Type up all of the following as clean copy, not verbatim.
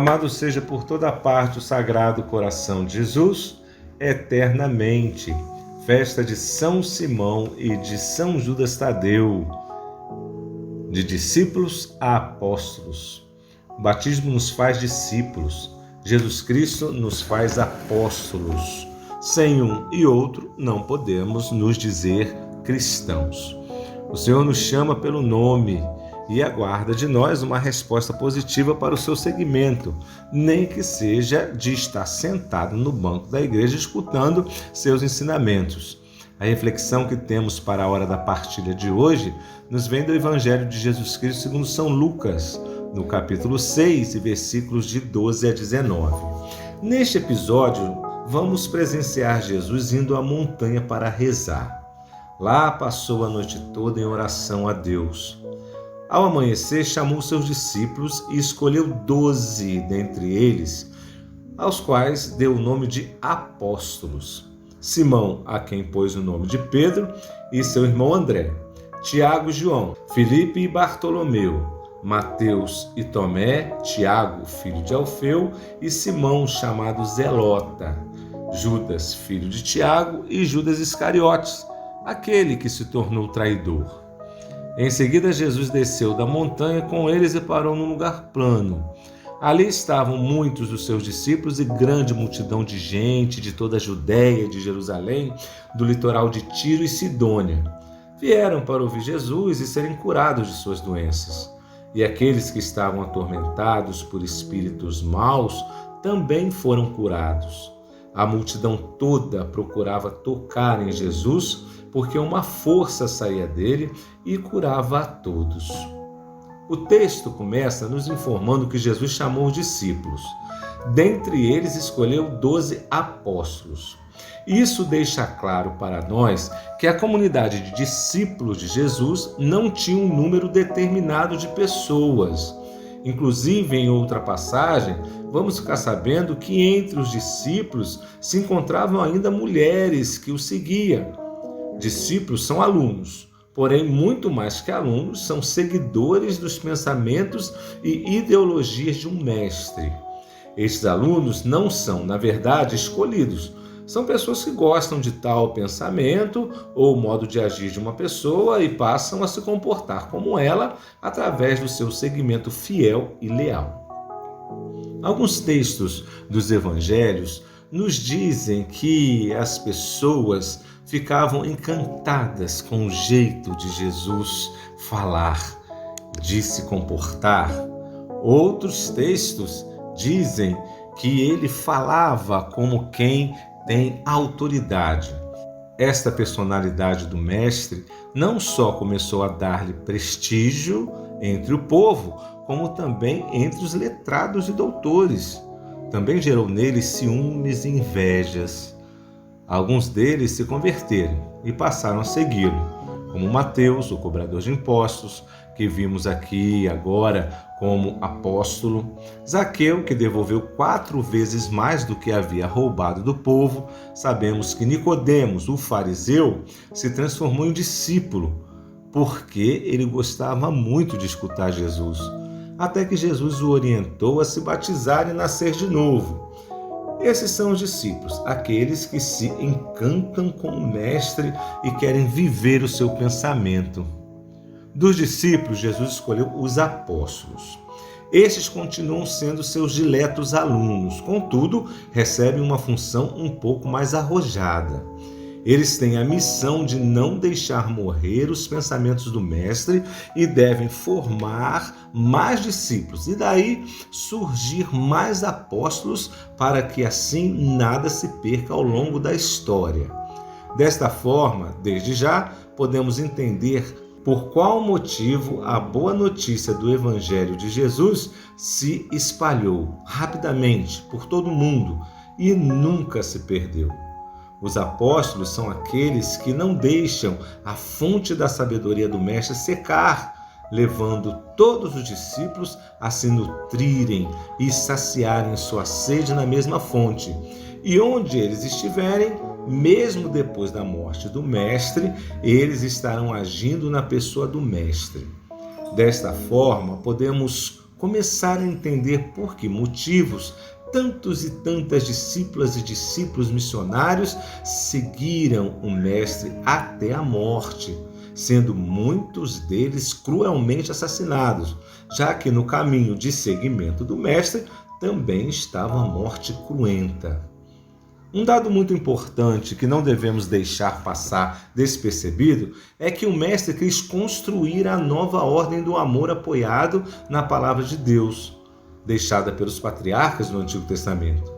Amado seja por toda parte o Sagrado Coração de Jesus, eternamente. Festa de São Simão e de São Judas Tadeu, de discípulos a apóstolos. O batismo nos faz discípulos, Jesus Cristo nos faz apóstolos. Sem um e outro não podemos nos dizer cristãos. O Senhor nos chama pelo nome e aguarda de nós uma resposta positiva para o seu seguimento, nem que seja de estar sentado no banco da igreja escutando seus ensinamentos. A reflexão que temos para a hora da partilha de hoje nos vem do Evangelho de Jesus Cristo segundo São Lucas, no capítulo 6, versículos de 12 a 19. Neste episódio, vamos presenciar Jesus indo à montanha para rezar. Lá passou a noite toda em oração a Deus. Ao amanhecer, chamou seus discípulos e escolheu 12 dentre eles, aos quais deu o nome de apóstolos. Simão, a quem pôs o nome de Pedro, e seu irmão André, Tiago e João, Filipe e Bartolomeu, Mateus e Tomé, Tiago, filho de Alfeu, e Simão, chamado Zelota, Judas, filho de Tiago, e Judas Iscariotes, aquele que se tornou traidor. Em seguida, Jesus desceu da montanha com eles e parou num lugar plano. Ali estavam muitos dos seus discípulos e grande multidão de gente de toda a Judéia, de Jerusalém, do litoral de Tiro e Sidônia. Vieram para ouvir Jesus e serem curados de suas doenças. E aqueles que estavam atormentados por espíritos maus também foram curados. A multidão toda procurava tocar em Jesus, porque uma força saía dele e curava a todos. O texto começa nos informando que Jesus chamou os discípulos. Dentre eles, escolheu 12 apóstolos. Isso deixa claro para nós que a comunidade de discípulos de Jesus não tinha um número determinado de pessoas. Inclusive, em outra passagem, vamos ficar sabendo que entre os discípulos se encontravam ainda mulheres que o seguiam. Discípulos são alunos, porém, muito mais que alunos, são seguidores dos pensamentos e ideologias de um mestre. Estes alunos não são, na verdade, escolhidos. São pessoas que gostam de tal pensamento ou modo de agir de uma pessoa e passam a se comportar como ela através do seu seguimento fiel e leal. Alguns textos dos evangelhos nos dizem que as pessoas ficavam encantadas com o jeito de Jesus falar, de se comportar. Outros textos dizem que ele falava como quem tem autoridade. Esta personalidade do mestre não só começou a dar-lhe prestígio entre o povo, como também entre os letrados e doutores. Também gerou neles ciúmes e invejas. Alguns deles se converteram e passaram a segui-lo, como Mateus, o cobrador de impostos, que vimos aqui agora como apóstolo, Zaqueu, que devolveu 4 vezes mais do que havia roubado do povo. Sabemos que Nicodemos, o fariseu, se transformou em discípulo, porque ele gostava muito de escutar Jesus, até que Jesus o orientou a se batizar e nascer de novo. Esses são os discípulos, aqueles que se encantam com o Mestre e querem viver o seu pensamento. Dos discípulos, Jesus escolheu os apóstolos. Estes continuam sendo seus diletos alunos, contudo, recebem uma função um pouco mais arrojada. Eles têm a missão de não deixar morrer os pensamentos do Mestre e devem formar mais discípulos, e daí surgir mais apóstolos, para que assim nada se perca ao longo da história. Desta forma, desde já, podemos entender por qual motivo a boa notícia do Evangelho de Jesus se espalhou rapidamente por todo o mundo e nunca se perdeu. Os apóstolos são aqueles que não deixam a fonte da sabedoria do Mestre secar, levando todos os discípulos a se nutrirem e saciarem sua sede na mesma fonte. E onde eles estiverem, mesmo depois da morte do Mestre, eles estarão agindo na pessoa do Mestre. Desta forma, podemos começaram a entender por que motivos tantos e tantas discípulas e discípulos missionários seguiram o Mestre até a morte, sendo muitos deles cruelmente assassinados, já que no caminho de seguimento do Mestre também estava a morte cruenta. Um dado muito importante que não devemos deixar passar despercebido é que o Mestre quis construir a nova ordem do amor apoiado na palavra de Deus, deixada pelos patriarcas no Antigo Testamento.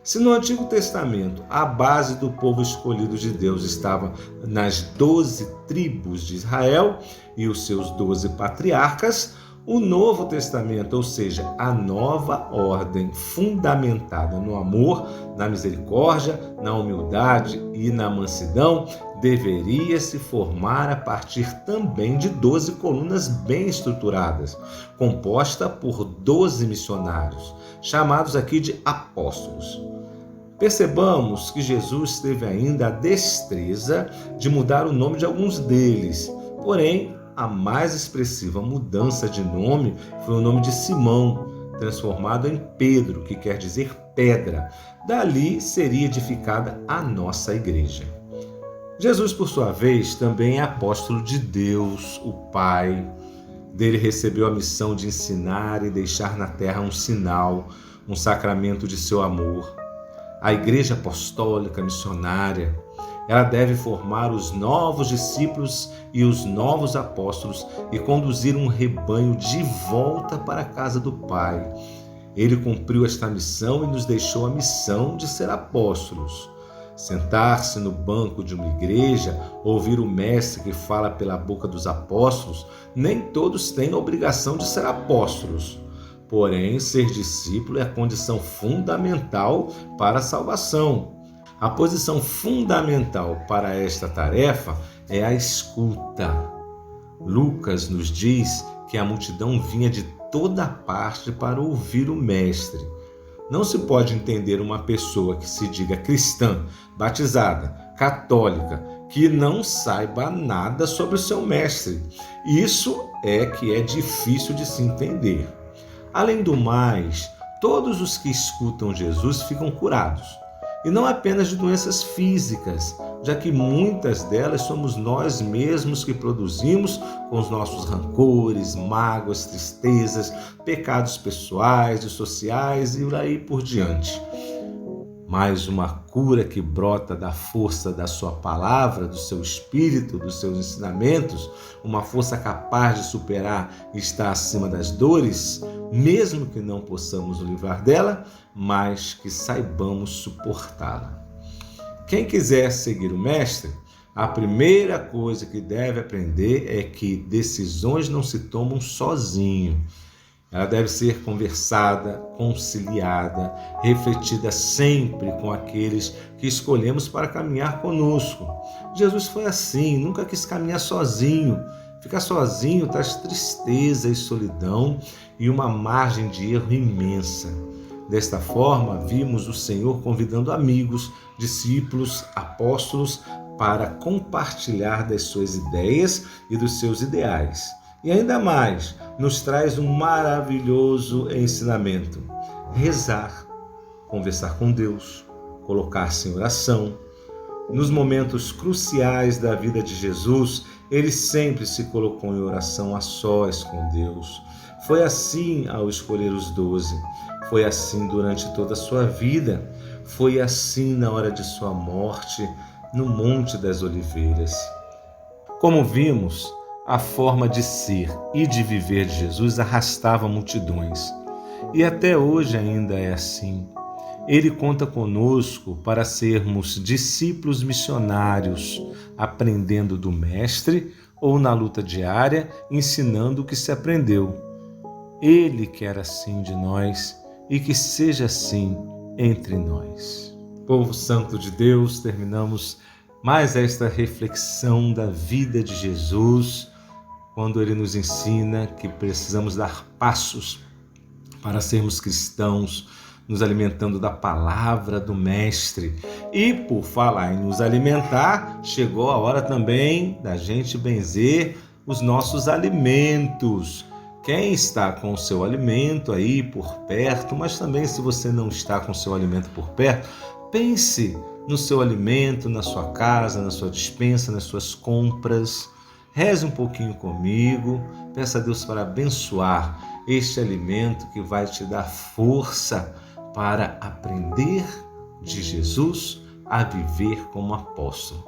Se no Antigo Testamento a base do povo escolhido de Deus estava nas 12 tribos de Israel e os seus 12 patriarcas, o Novo Testamento, ou seja, a nova ordem fundamentada no amor, na misericórdia, na humildade e na mansidão, deveria se formar a partir também de 12 colunas bem estruturadas, composta por 12 missionários, chamados aqui de apóstolos. Percebamos que Jesus teve ainda a destreza de mudar o nome de alguns deles, porém, a mais expressiva mudança de nome foi o nome de Simão, transformado em Pedro, que quer dizer pedra. Dali seria edificada a nossa igreja. Jesus, por sua vez, também é apóstolo de Deus, o Pai. Dele recebeu a missão de ensinar e deixar na terra um sinal, um sacramento de seu amor. A igreja apostólica missionária, ela deve formar os novos discípulos e os novos apóstolos e conduzir um rebanho de volta para a casa do Pai. Ele cumpriu esta missão e nos deixou a missão de ser apóstolos. Sentar-se no banco de uma igreja, ouvir o mestre que fala pela boca dos apóstolos, nem todos têm a obrigação de ser apóstolos. Porém, ser discípulo é a condição fundamental para a salvação. A posição fundamental para esta tarefa é a escuta. Lucas nos diz que a multidão vinha de toda parte para ouvir o Mestre. Não se pode entender uma pessoa que se diga cristã, batizada, católica, que não saiba nada sobre o seu Mestre. Isso é que é difícil de se entender. Além do mais, todos os que escutam Jesus ficam curados. E não apenas de doenças físicas, já que muitas delas somos nós mesmos que produzimos com os nossos rancores, mágoas, tristezas, pecados pessoais e sociais e aí por diante. Mas uma cura que brota da força da sua palavra, do seu espírito, dos seus ensinamentos, uma força capaz de superar e estar acima das dores, mesmo que não possamos nos livrar dela, mas que saibamos suportá-la. Quem quiser seguir o Mestre, a primeira coisa que deve aprender é que decisões não se tomam sozinho. Ela deve ser conversada, conciliada, refletida sempre com aqueles que escolhemos para caminhar conosco. Jesus foi assim, nunca quis caminhar sozinho. Ficar sozinho traz tristeza e solidão e uma margem de erro imensa. Desta forma, vimos o Senhor convidando amigos, discípulos, apóstolos para compartilhar das suas ideias e dos seus ideais. E ainda mais, nos traz um maravilhoso ensinamento: rezar, conversar com Deus, colocar-se em oração. Nos momentos cruciais da vida de Jesus, ele sempre se colocou em oração a sós com Deus. Foi assim ao escolher os 12, foi assim durante toda a sua vida, foi assim na hora de sua morte, no Monte das Oliveiras. Como vimos, a forma de ser e de viver de Jesus arrastava multidões. E até hoje ainda é assim. Ele conta conosco para sermos discípulos missionários, aprendendo do Mestre ou na luta diária, ensinando o que se aprendeu. Ele quer assim de nós e que seja assim entre nós. Povo santo de Deus, terminamos mais esta reflexão da vida de Jesus, quando ele nos ensina que precisamos dar passos para sermos cristãos, nos alimentando da palavra do Mestre. E por falar em nos alimentar, chegou a hora também da gente benzer os nossos alimentos. quem está com o seu alimento aí por perto, mas também se você não está com o seu alimento por perto, pense no seu alimento, na sua casa, na sua despensa, nas suas compras. Reze um pouquinho comigo, peça a Deus para abençoar este alimento que vai te dar força para aprender de Jesus a viver como apóstolo.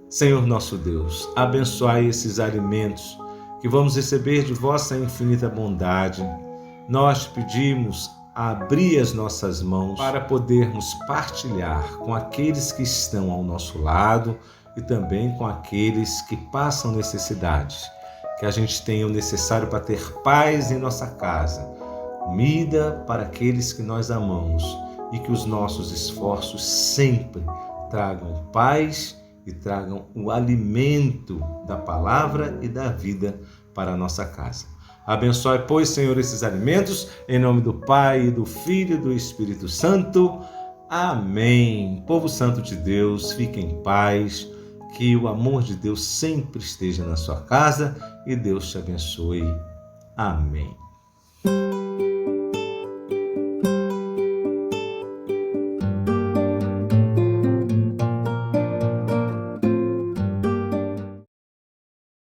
Senhor nosso Deus, abençoai esses alimentos que vamos receber de vossa infinita bondade. Nós pedimos a abrir as nossas mãos para podermos partilhar com aqueles que estão ao nosso lado e também com aqueles que passam necessidades. Que a gente tenha o necessário para ter paz em nossa casa, comida para aqueles que nós amamos e que os nossos esforços sempre tragam paz e tragam o alimento da palavra e da vida para a nossa casa. Abençoe, pois, Senhor, esses alimentos, em nome do Pai, do Filho e do Espírito Santo. Amém. Povo santo de Deus, fique em paz, que o amor de Deus sempre esteja na sua casa e Deus te abençoe. Amém.